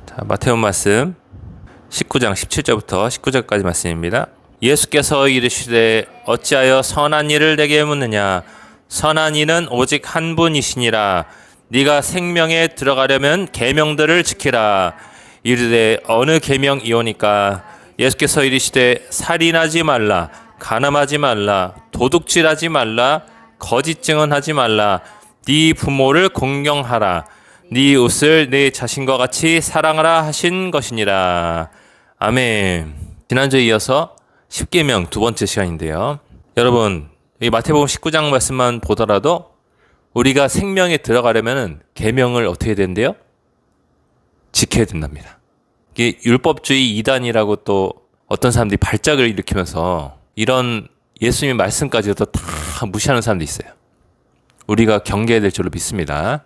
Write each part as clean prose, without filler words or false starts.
자, 마태복음 말씀 19장 17절부터 19절까지 말씀입니다. 예수께서 이르시되 어찌하여 선한 일을 내게 묻느냐. 선한 이는 오직 한 분이시니라. 네가 생명에 들어가려면 계명들을 지키라. 이르되 어느 계명이오니까. 예수께서 이르시되 살인하지 말라, 간음하지 말라, 도둑질하지 말라, 거짓 증언하지 말라, 네 부모를 공경하라, 네 이웃을 네 자신과 같이 사랑하라 하신 것이니라. 아멘. 지난주에 이어서 10계명 두 번째 시간인데요. 여러분, 이 마태복음 19장 말씀만 보더라도 우리가 생명에 들어가려면 계명을 어떻게 해야 된대요? 지켜야 된답니다. 이게 율법주의 이단이라고 또 어떤 사람들이 발작을 일으키면서 이런 예수님의 말씀까지도 다 무시하는 사람도 있어요. 우리가 경계해야 될 줄로 믿습니다.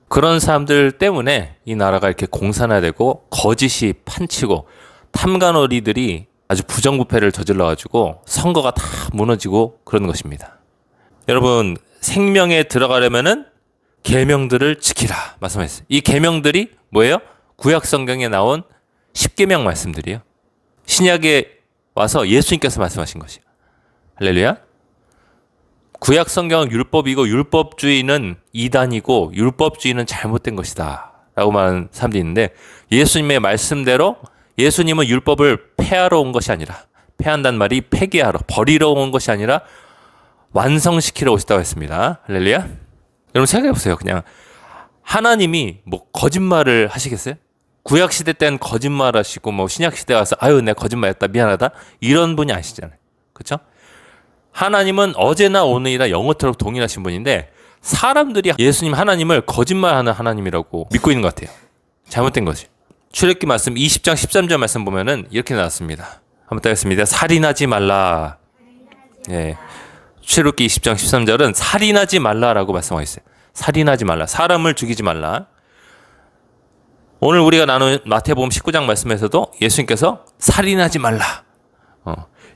그런 사람들 때문에 이 나라가 이렇게 공산화되고 거짓이 판치고 탐관오리들이 아주 부정부패를 저질러가지고 선거가 다 무너지고 그런 것입니다. 여러분, 생명에 들어가려면은 계명들을 지키라 말씀하셨어요. 이 계명들이 뭐예요? 구약 성경에 나온 10계명 말씀들이요. 신약에 와서 예수님께서 말씀하신 것이요. 할렐루야. 구약 성경은 율법이고 율법주의는 이단이고 율법주의는 잘못된 것이다 라고 말하는 사람들이 있는데, 예수님의 말씀대로 예수님은 율법을 폐하러 온 것이 아니라, 폐한다는 말이 폐기하러, 버리러 온 것이 아니라 완성시키러 오셨다고 했습니다. 할렐루야. 여러분 생각해 보세요. 그냥 하나님이 뭐 거짓말을 하시겠어요? 구약 시대 때는 거짓말 하시고 뭐 신약 시대 와서 아유 내가 거짓말했다 미안하다 이런 분이 아니시잖아요. 그렇죠? 하나님은 어제나 오늘이나 영원토록 동일하신 분인데 사람들이 예수님 하나님을 거짓말하는 하나님이라고 믿고 있는 것 같아요. 잘못된 거지. 출애굽기 말씀 20장 13절 말씀 보면은 이렇게 나왔습니다. 한번 따겠습니다. 살인하지 말라. 예. 출애굽기 20장 13절은 살인하지 말라라고 말씀하고 있어요. 살인하지 말라. 사람을 죽이지 말라. 오늘 우리가 나눈 마태복음 19장 말씀에서도 예수님께서 살인하지 말라.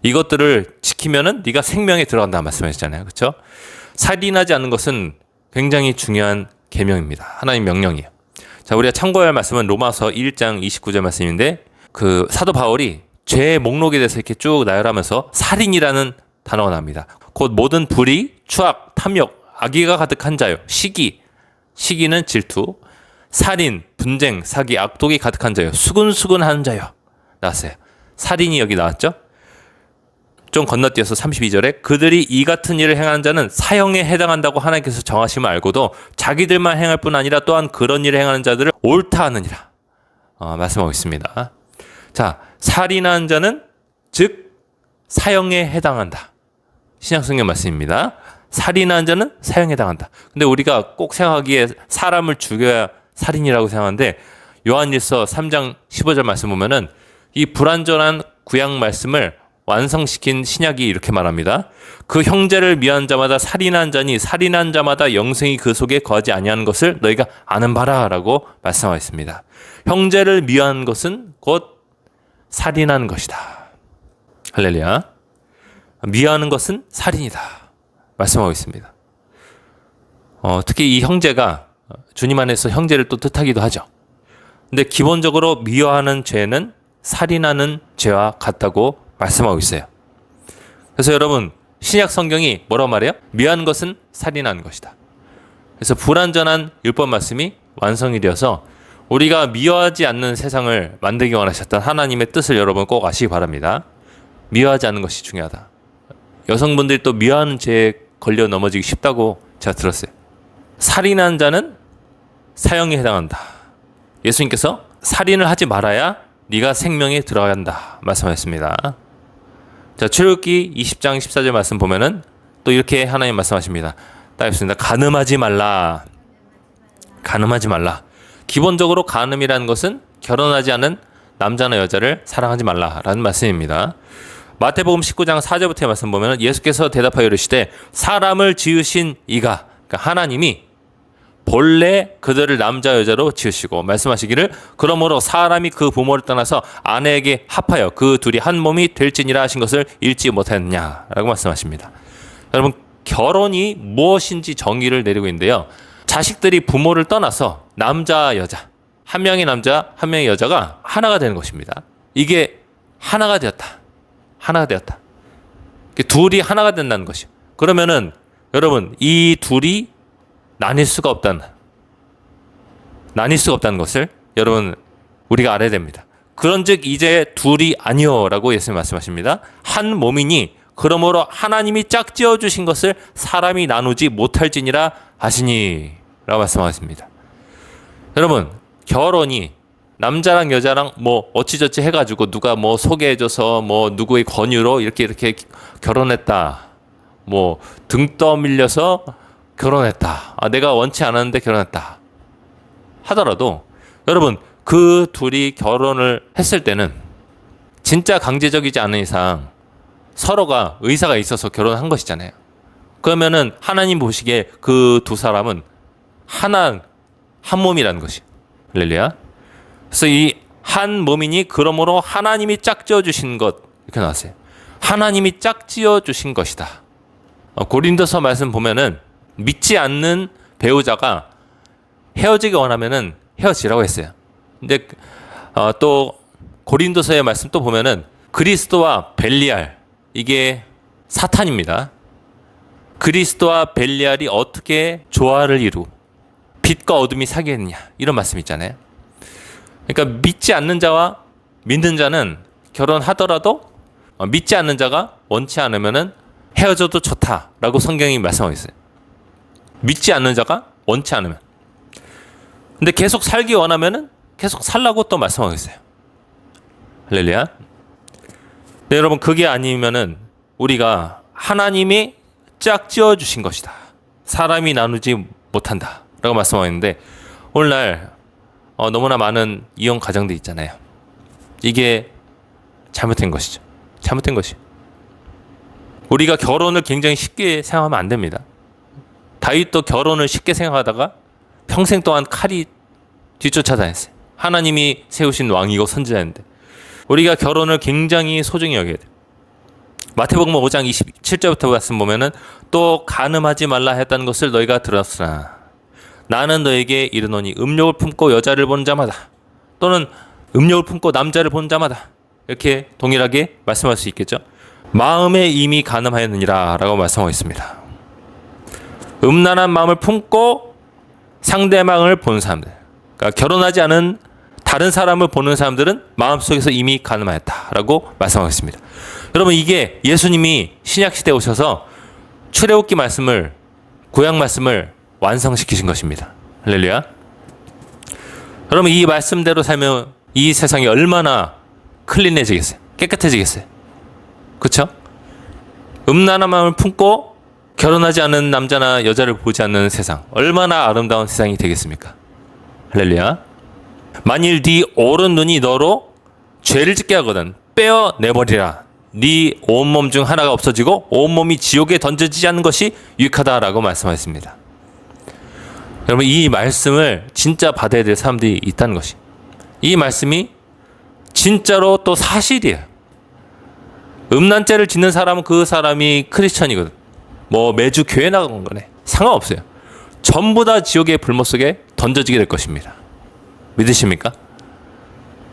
이것들을 지키면은 네가 생명에 들어간다 말씀하셨잖아요. 그렇죠? 살인하지 않는 것은 굉장히 중요한 계명입니다. 하나님 명령이에요. 자, 우리가 참고할 말씀은 로마서 1장 29절 말씀인데, 그 사도 바울이 죄의 목록에 대해서 이렇게 쭉 나열하면서 살인이라는 단어가 나옵니다. 곧 모든 불의, 추악, 탐욕, 악의가 가득한 자요. 시기는 질투, 살인, 분쟁, 사기, 악독이 가득한 자요. 수근수근한 자요. 나왔어요. 살인이 여기 나왔죠? 좀 건너뛰어서 32절에 그들이 이 같은 일을 행하는 자는 사형에 해당한다고 하나님께서 정하심을 알고도 자기들만 행할 뿐 아니라 또한 그런 일을 행하는 자들을 옳다 하느니라. 말씀하고 있습니다. 자, 살인한 자는 즉 사형에 해당한다. 신약성경 말씀입니다. 살인한 자는 사형에 해당한다. 근데 우리가 꼭 생각하기에 사람을 죽여야 살인이라고 생각하는데, 요한일서 3장 15절 말씀 보면은 이 불완전한 구약 말씀을 완성시킨 신약이 이렇게 말합니다. 그 형제를 미워한 자마다 살인한 자니 살인한 자마다 영생이 그 속에 거하지 아니하는 것을 너희가 아는 바라 라고 말씀하였습니다. 형제를 미워한 것은 곧 살인하는 것이다. 할렐루야. 미워하는 것은 살인이다 말씀하고 있습니다. 특히 이 형제가 주님 안에서 형제를 또 뜻하기도 하죠. 근데 기본적으로 미워하는 죄는 살인하는 죄와 같다고 말씀하고 있어요. 그래서 여러분, 신약 성경이 뭐라고 말해요? 미워하는 것은 살인하는 것이다. 그래서 불완전한 율법 말씀이 완성이 되어서 우리가 미워하지 않는 세상을 만들기 원하셨던 하나님의 뜻을 여러분 꼭 아시기 바랍니다. 미워하지 않는 것이 중요하다. 여성분들이 또 미워하는 죄에 걸려 넘어지기 쉽다고 제가 들었어요. 살인한 자는 사형에 해당한다. 예수님께서 살인을 하지 말아야 네가 생명에 들어간다 말씀하셨습니다. 자, 출애굽기 20장 14절 말씀 보면은 또 이렇게 하나님 말씀하십니다. 따겠습니다. 간음하지 말라. 간음하지 말라. 기본적으로 간음이라는 것은 결혼하지 않은 남자나 여자를 사랑하지 말라라는 말씀입니다. 마태복음 19장 4절부터의 말씀 보면은 예수께서 대답하여 이르시되 사람을 지으신 이가, 그러니까 하나님이 본래 그들을 남자 여자로 지으시고 말씀하시기를 그러므로 사람이 그 부모를 떠나서 아내에게 합하여 그 둘이 한 몸이 될지니라 하신 것을 읽지 못했느냐라고 말씀하십니다. 여러분, 결혼이 무엇인지 정의를 내리고 있는데요. 자식들이 부모를 떠나서 남자 여자, 한 명의 남자, 한 명의 여자가 하나가 되는 것입니다. 이게 하나가 되었다. 하나가 되었다. 둘이 하나가 된다는 것이요. 그러면은 여러분 이 둘이 나뉠 수가 없다는 것을 여러분 우리가 알아야 됩니다. 그런즉 이제 둘이 아니요라고 예수님 말씀하십니다. 한 몸이니 그러므로 하나님이 짝지어 주신 것을 사람이 나누지 못할지니라 하시니 라고 말씀하십니다. 여러분 결혼이 남자랑 여자랑 뭐 어찌저찌 해가지고 누가 뭐 소개해줘서 뭐 누구의 권유로 이렇게 결혼했다. 뭐 등 떠밀려서 결혼했다. 내가 원치 않았는데 결혼했다. 하더라도 여러분 그 둘이 결혼을 했을 때는 진짜 강제적이지 않은 이상 서로가 의사가 있어서 결혼한 것이잖아요. 그러면은 하나님 보시기에 그 두 사람은 한 몸이라는 것이. 할렐루야. 그래서 이 한 몸이니 그러므로 하나님이 짝지어 주신 것 이렇게 나왔어요. 하나님이 짝지어 주신 것이다. 고린도서 말씀 보면은 믿지 않는 배우자가 헤어지기 원하면은 헤어지라고 했어요. 근데 또 고린도서의 말씀 또 보면은 그리스도와 벨리알 이게 사탄입니다. 그리스도와 벨리알이 어떻게 조화를 이루 빛과 어둠이 사귀었느냐 이런 말씀 있잖아요. 그러니까 믿지 않는 자와 믿는 자는 결혼하더라도 믿지 않는 자가 원치 않으면은 헤어져도 좋다라고 성경이 말씀하고 있어요. 믿지 않는 자가 원치 않으면. 근데 계속 살기 원하면은 계속 살라고 또 말씀하고 있어요. 할렐루야. 네, 여러분 그게 아니면은 우리가 하나님이 짝지어 주신 것이다. 사람이 나누지 못한다. 라고 말씀하고 있는데 오늘날 너무나 많은 이혼 가정들 있잖아요. 이게 잘못된 것이죠. 잘못된 것이. 우리가 결혼을 굉장히 쉽게 생각하면 안 됩니다. 다윗도 결혼을 쉽게 생각하다가 평생 동안 칼이 뒤쫓아다녔어요. 하나님이 세우신 왕이고 선지자인데 우리가 결혼을 굉장히 소중히 여겨야 돼요. 마태복음 5장 27절부터 말씀 보면은 또 간음하지 말라 했다는 것을 너희가 들었으나 나는 너에게 이르노니 음욕을 품고 여자를 보는 자마다 또는 음욕을 품고 남자를 보는 자마다 이렇게 동일하게 말씀할 수 있겠죠. 마음에 이미 간음하였느니라 라고 말씀하고 있습니다. 음란한 마음을 품고 상대방을 보는 사람들, 그러니까 결혼하지 않은 다른 사람을 보는 사람들은 마음속에서 이미 간음하였다라고 말씀하고 있습니다. 여러분 이게 예수님이 신약시대에 오셔서 출애굽기 말씀을 구약 말씀을 완성시키신 것입니다. 할렐루야. 여러분 이 말씀대로 살면 이 세상이 얼마나 클린해지겠어요. 깨끗해지겠어요. 그렇죠? 음란한 마음을 품고 결혼하지 않은 남자나 여자를 보지 않는 세상 얼마나 아름다운 세상이 되겠습니까? 할렐루야. 만일 네 오른 눈이 너로 죄를 짓게 하거든 빼어내버리라. 네 온몸 중 하나가 없어지고 온몸이 지옥에 던져지지 않는 것이 유익하다라고 말씀하셨습니다. 여러분 이 말씀을 진짜 받아야 될 사람들이 있다는 것이. 이 말씀이 진짜로 또 사실이에요. 음란죄를 짓는 사람은 그 사람이 크리스천이거든. 뭐 매주 교회 나가는 거네. 상관없어요. 전부 다 지옥의 불못 속에 던져지게 될 것입니다. 믿으십니까?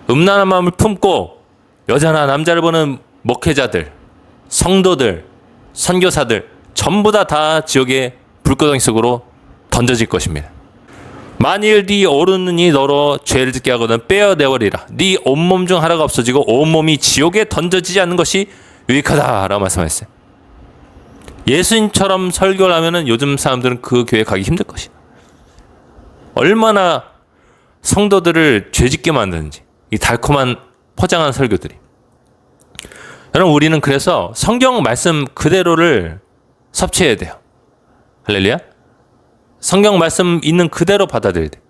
음란한 마음을 품고 여자나 남자를 보는 목회자들, 성도들, 선교사들 전부 다 지옥의 불구덩이 속으로 던져질 것입니다. 만일 네 오른 눈이 너로 죄를 짓게 하거든 빼어내버리라. 네 온몸 중 하나가 없어지고 온몸이 지옥에 던져지지 않는 것이 유익하다라고 말씀하셨어요. 예수님처럼 설교를 하면은 요즘 사람들은 그 교회 가기 힘들 것이다. 얼마나 성도들을 죄짓게 만드는지 이 달콤한 포장한 설교들이. 여러분 우리는 그래서 성경 말씀 그대로를 섭취해야 돼요. 할렐루야. 성경 말씀 있는 그대로 받아들여야 돼요.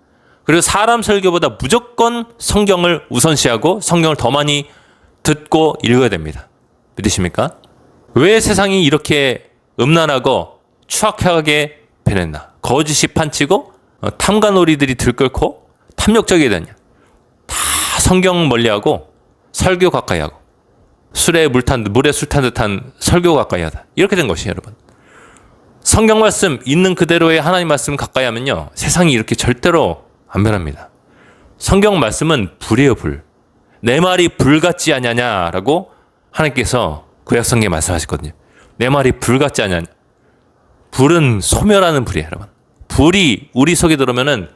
그리고 사람 설교보다 무조건 성경을 우선시하고 성경을 더 많이 듣고 읽어야 됩니다. 믿으십니까? 왜 세상이 이렇게 음란하고 추악하게 변했나? 거짓이 판치고 탐관오리들이 들끓고 탐욕적이 되냐? 다 성경 멀리하고 설교 가까이하고 물에 술 탄 듯한 설교 가까이하다. 이렇게 된 것이에요, 여러분. 성경 말씀 있는 그대로의 하나님 말씀 가까이 하면요 세상이 이렇게 절대로 안 변합니다. 성경 말씀은 불이에요, 불. 내 말이 불 같지 않냐라고 하나님께서 구약 성경에 말씀하셨거든요. 내 말이 불 같지 않냐. 불은 소멸하는 불이에요, 여러분. 불이 우리 속에 들어오면은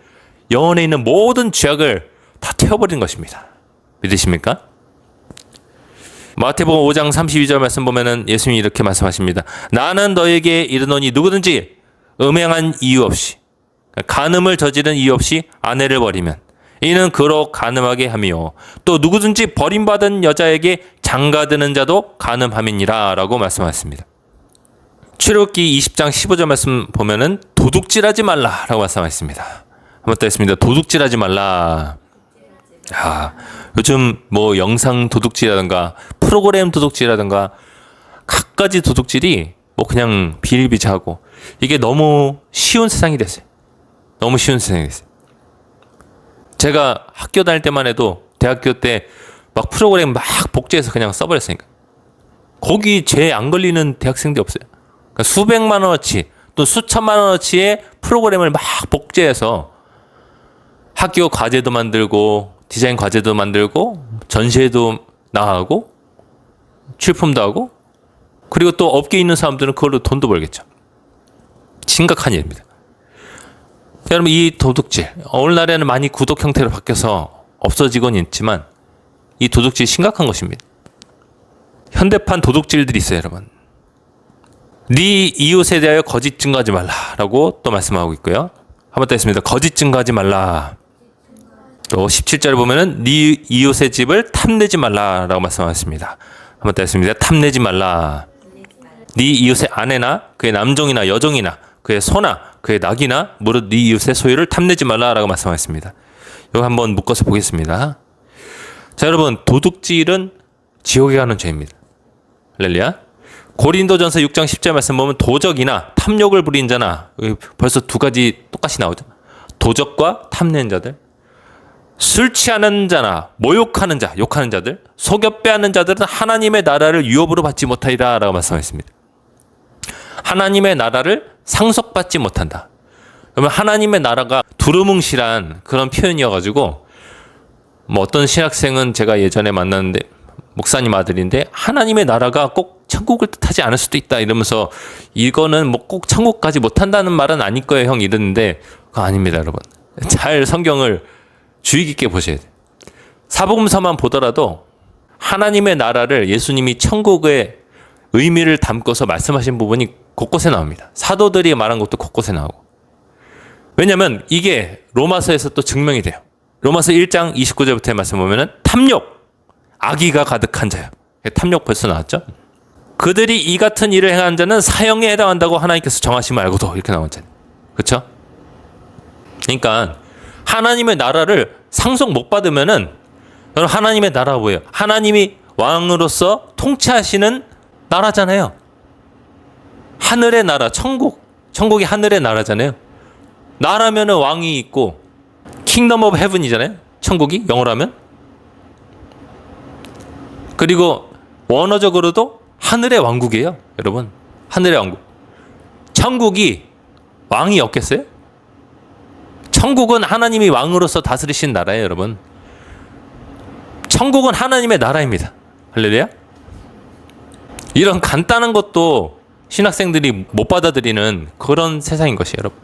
영혼에 있는 모든 죄악을 다 태워버리는 것입니다. 믿으십니까? 마태복음 5장 32절 말씀 보면은 예수님이 이렇게 말씀하십니다. 나는 너에게 이르노니 누구든지 음행한 이유 없이, 간음을 저지른 이유 없이 아내를 버리면 이는 그로 간음하게 함이요 또 누구든지 버림받은 여자에게 장가드는 자도 간음함이니라 라고 말씀하셨습니다. 출애굽기 20장 15절 말씀 보면은 도둑질하지 말라라고 말씀하셨습니다. 한번 더 했습니다. 도둑질하지 말라. 요즘 뭐 영상 도둑질이라든가 프로그램 도둑질이라든가 갖가지 도둑질이 뭐 그냥 비일비재하고 이게 너무 쉬운 세상이 됐어요. 너무 쉬운 세상이 됐어요. 제가 학교 다닐 때만 해도 대학교 때 막 프로그램 막 복제해서 그냥 써버렸으니까 거기 죄 안 걸리는 대학생들이 없어요. 그러니까 수백만 원어치 또 수천만 원어치의 프로그램을 막 복제해서 학교 과제도 만들고 디자인 과제도 만들고 전시회도 나가고 출품도 하고 그리고 또 업계에 있는 사람들은 그걸로 돈도 벌겠죠. 심각한 일입니다. 여러분 이 도둑질 오늘날에는 많이 구독 형태로 바뀌어서 없어지곤 있지만 이 도둑질 심각한 것입니다. 현대판 도둑질들이 있어요, 여러분. 네 이웃에 대하여 거짓 증거하지 말라라고 또 말씀하고 있고요. 한번 더 했습니다. 거짓 증거하지 말라. 또 17절에 보면은 네 이웃의 집을 탐내지 말라라고 말씀하셨습니다. 한번 더 했습니다. 탐내지 말라. 네 이웃의 아내나 그의 남종이나 여종이나 그의 소나 그의 낙이나 무릇 네 이웃의 소유를 탐내지 말라라고 말씀하셨습니다. 이거 한번 묶어서 보겠습니다. 자, 여러분 도둑질은 지옥에 가는 죄입니다. 할렐루야. 고린도전서 6장 10절 말씀 보면 도적이나 탐욕을 부린 자나 벌써 두 가지 똑같이 나오죠. 도적과 탐내는 자들, 술 취하는 자나 모욕하는 자, 욕하는 자들, 속여 빼앗는 자들은 하나님의 나라를 유업으로 받지 못하리라 라고 말씀하셨습니다. 하나님의 나라를 상속받지 못한다. 그러면 하나님의 나라가 두루뭉실한 그런 표현이어가지고 뭐 어떤 신학생은 제가 예전에 만났는데 목사님 아들인데 하나님의 나라가 꼭 천국을 뜻하지 않을 수도 있다 이러면서 이거는 뭐 꼭 천국까지 못한다는 말은 아닐 거예요 형 이랬는데 그거 아닙니다 여러분. 잘 성경을 주의 깊게 보셔야 돼요. 사복음서만 보더라도 하나님의 나라를 예수님이 천국의 의미를 담고서 말씀하신 부분이 곳곳에 나옵니다. 사도들이 말한 것도 곳곳에 나오고. 왜냐하면 이게 로마서에서 또 증명이 돼요. 로마서 1장 29절부터의 말씀 보면은 탐욕, 악의가 가득한 자요. 탐욕 벌써 나왔죠? 그들이 이 같은 일을 행한 자는 사형에 해당한다고 하나님께서 정하시지 말고도 이렇게 나왔잖아요. 그렇죠? 그러니까 하나님의 나라를 상속 못 받으면은 여러분 하나님의 나라가 뭐예요? 하나님이 왕으로서 통치하시는 나라잖아요. 하늘의 나라, 천국이 하늘의 나라잖아요. 나라면은 왕이 있고 킹덤 오브 헤븐이잖아요. 천국이 영어로 하면. 그리고 원어적으로도 하늘의 왕국이에요. 여러분 하늘의 왕국. 천국이 왕이 없겠어요? 천국은 하나님이 왕으로서 다스리신 나라예요. 여러분 천국은 하나님의 나라입니다. 할렐루야. 이런 간단한 것도 신학생들이 못 받아들이는 그런 세상인 것이에요. 여러분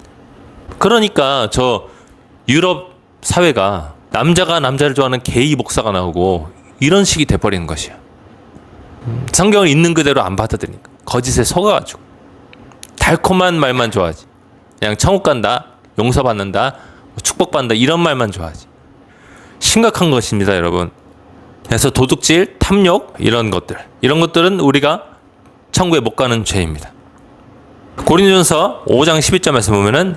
그러니까 저 유럽 사회가 남자가 남자를 좋아하는 게이 목사가 나오고 이런 식이 돼버리는 것이에요. 성경을 있는 그대로 안 받아들이니까 거짓에 속아가지고 달콤한 말만 좋아하지. 그냥 천국 간다, 용서받는다, 축복받는다 이런 말만 좋아하지. 심각한 것입니다 여러분. 그래서 도둑질, 탐욕 이런 것들은 우리가 천국에 못 가는 죄입니다. 고린도전서 5장 11절 말씀 보면은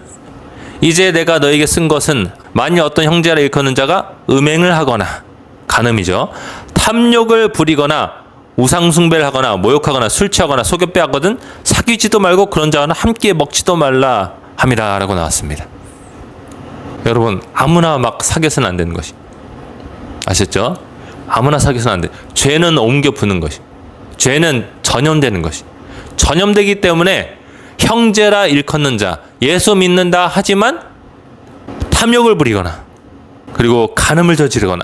이제 내가 너에게 쓴 것은 만일 어떤 형제를 일컫는 자가 음행을 하거나 간음이죠. 탐욕을 부리거나 우상숭배를 하거나 모욕하거나 술 취하거나 속여 빼앗거든 사귀지도 말고 그런 자와는 함께 먹지도 말라 함이라 라고 나왔습니다. 여러분 아무나 막 사귀어서는 안 되는 것이 아셨죠? 아무나 사귀어서는 안 돼. 죄는 옮겨 부는 것이 죄는 전염되는 것이 전염되기 때문에 형제라 일컫는 자 예수 믿는다 하지만 탐욕을 부리거나 그리고 간음을 저지르거나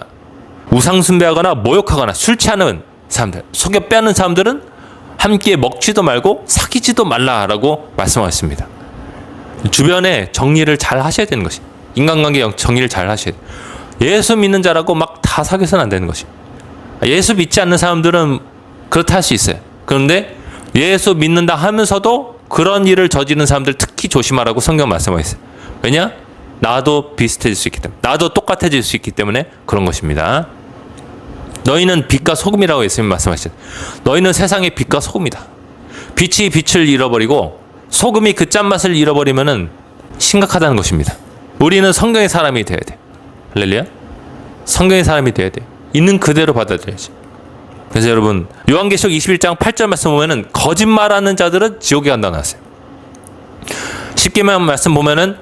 우상숭배하거나 모욕하거나 술 취하는 사람들, 속여 빼앗는 사람들은 함께 먹지도 말고 사귀지도 말라라고 말씀하셨습니다. 주변에 정리를 잘 하셔야 되는 것이, 인간관계 정리를 잘 하셔야 돼요. 예수 믿는 자라고 막 다 사귀어서는 안 되는 것이. 예수 믿지 않는 사람들은 그렇다 할 수 있어요. 그런데 예수 믿는다 하면서도 그런 일을 저지르는 사람들 특히 조심하라고 성경 말씀하고 있어요. 왜냐? 나도 비슷해질 수 있기 때문에, 나도 똑같아질 수 있기 때문에 그런 것입니다. 너희는 빛과 소금이라고 예수님 말씀하시죠. 너희는 세상의 빛과 소금이다. 빛이 빛을 잃어버리고 소금이 그 짠맛을 잃어버리면은 심각하다는 것입니다. 우리는 성경의 사람이 되어야 돼. 할렐루야. 성경의 사람이 되어야 돼. 있는 그대로 받아들여야지. 그래서 여러분, 요한계시록 21장 8절 말씀 보면은 거짓말하는 자들은 지옥에 간다고 나왔어요. 십계명 말씀 보면은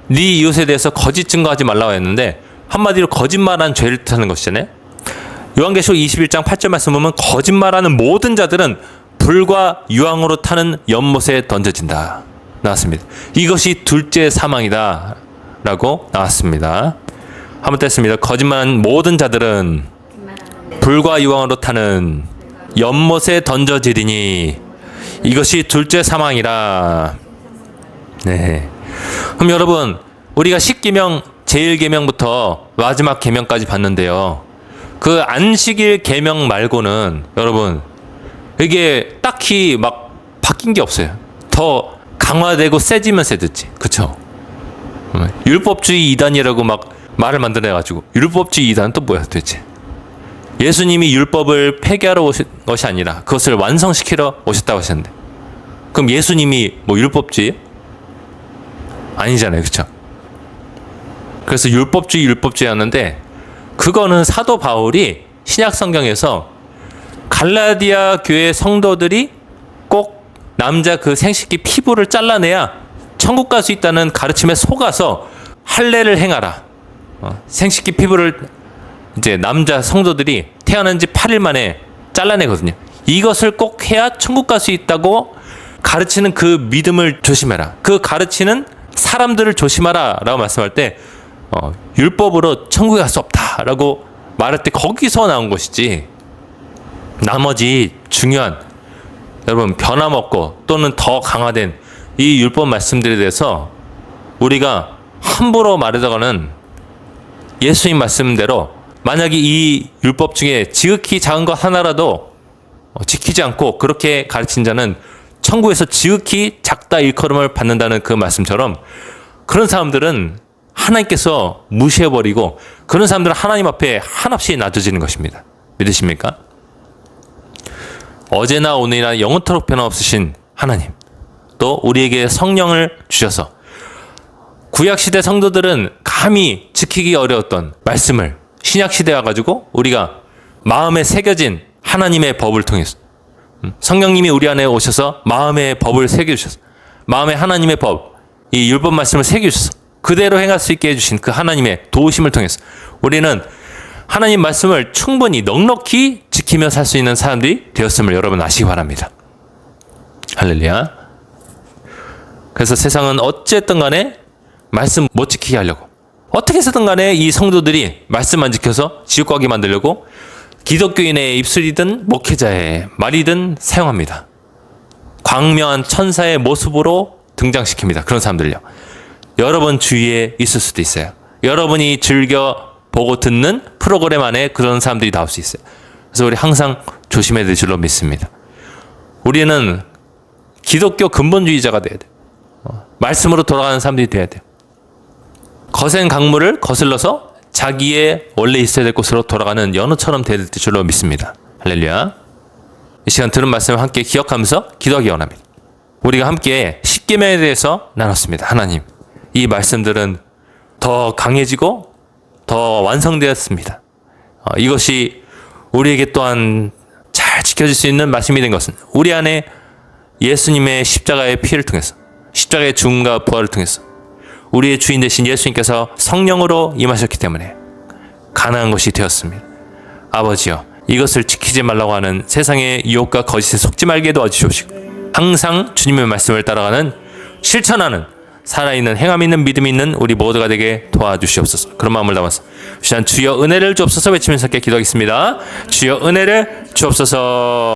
네 이웃에 대해서 거짓 증거하지 말라고 했는데 한마디로 거짓말한 죄를 뜻하는 것이잖아요. 요한계시록 21장 8절 말씀 보면 거짓말하는 모든 자들은 불과 유황으로 타는 연못에 던져진다 나왔습니다. 이것이 둘째 사망이다 라고 나왔습니다. 한번 뗐습니다. 거짓말하는 모든 자들은 불과 유황으로 타는 연못에 던져지리니 이것이 둘째 사망이라. 네. 그럼 여러분, 우리가 10계명 제1계명부터 마지막 계명까지 봤는데요. 그 안식일 계명 말고는 여러분 이게 딱히 막 바뀐 게 없어요. 더 강화되고 세지면 세졌지. 그쵸? 율법주의 이단이라고 막 말을 만들어가지고 율법주의 이단은 또 뭐야 도대체? 예수님이 율법을 폐기하러 오신 것이 아니라 그것을 완성시키러 오셨다고 하셨는데 그럼 예수님이 뭐 율법주의? 아니잖아요. 그쵸? 그래서 율법주의였는데 그거는 사도 바울이 신약 성경에서 갈라디아 교회 성도들이 꼭 남자 그 생식기 피부를 잘라내야 천국 갈 수 있다는 가르침에 속아서 할례를 행하라. 생식기 피부를 이제 남자 성도들이 태어난 지 8일 만에 잘라내거든요. 이것을 꼭 해야 천국 갈 수 있다고 가르치는 그 믿음을 조심해라. 그 가르치는 사람들을 조심하라 라고 말씀할 때 율법으로 천국에 갈 수 없다라고 말할 때 거기서 나온 것이지 나머지 중요한 여러분 변함없고 또는 더 강화된 이 율법 말씀들에 대해서 우리가 함부로 말하다가는 예수님 말씀대로 만약에 이 율법 중에 지극히 작은 것 하나라도 지키지 않고 그렇게 가르친 자는 천국에서 지극히 작다 일컬음을 받는다는 그 말씀처럼 그런 사람들은 하나님께서 무시해버리고 그런 사람들은 하나님 앞에 한없이 낮아지는 것입니다. 믿으십니까? 어제나 오늘이나 영원토록 변함없으신 하나님 또 우리에게 성령을 주셔서 구약시대 성도들은 감히 지키기 어려웠던 말씀을 신약시대에 와가지고 우리가 마음에 새겨진 하나님의 법을 통해서 성령님이 우리 안에 오셔서 마음의 법을 새겨주셔서 마음에 하나님의 법, 이 율법 말씀을 새겨주셔서 그대로 행할 수 있게 해주신 그 하나님의 도우심을 통해서 우리는 하나님 말씀을 충분히 넉넉히 지키며 살 수 있는 사람들이 되었음을 여러분 아시기 바랍니다. 할렐루야. 그래서 세상은 어쨌든 간에 말씀 못 지키게 하려고 어떻게 해서든 간에 이 성도들이 말씀 안 지켜서 지옥 가게 만들려고 기독교인의 입술이든 목회자의 말이든 사용합니다. 광명한 천사의 모습으로 등장시킵니다. 그런 사람들요. 여러분 주위에 있을 수도 있어요. 여러분이 즐겨 보고 듣는 프로그램 안에 그런 사람들이 나올 수 있어요. 그래서 우리 항상 조심해야 될 줄로 믿습니다. 우리는 기독교 근본주의자가 돼야 돼요. 말씀으로 돌아가는 사람들이 돼야 돼요. 거센 강물을 거슬러서 자기의 원래 있어야 될 곳으로 돌아가는 연어처럼 될 줄로 믿습니다. 할렐루야. 이 시간 들은 말씀을 함께 기억하면서 기도하기 원합니다. 우리가 함께 십계명에 대해서 나눴습니다. 하나님, 이 말씀들은 더 강해지고 더 완성되었습니다. 이것이 우리에게 또한 잘 지켜질 수 있는 말씀이 된 것은 우리 안에 예수님의 십자가의 피를 통해서 십자가의 죽음과 부활을 통해서 우리의 주인 되신 예수님께서 성령으로 임하셨기 때문에 가능한 것이 되었습니다. 아버지여, 이것을 지키지 말라고 하는 세상의 유혹과 거짓에 속지 말게 도와주시옵시고 항상 주님의 말씀을 따라가는 실천하는 살아있는 행함 있는 믿음이 있는 우리 모두가 되게 도와주시옵소서. 그런 마음을 담아서 주여 은혜를 주옵소서 외치면서 함께 기도하겠습니다. 주여 은혜를 주옵소서.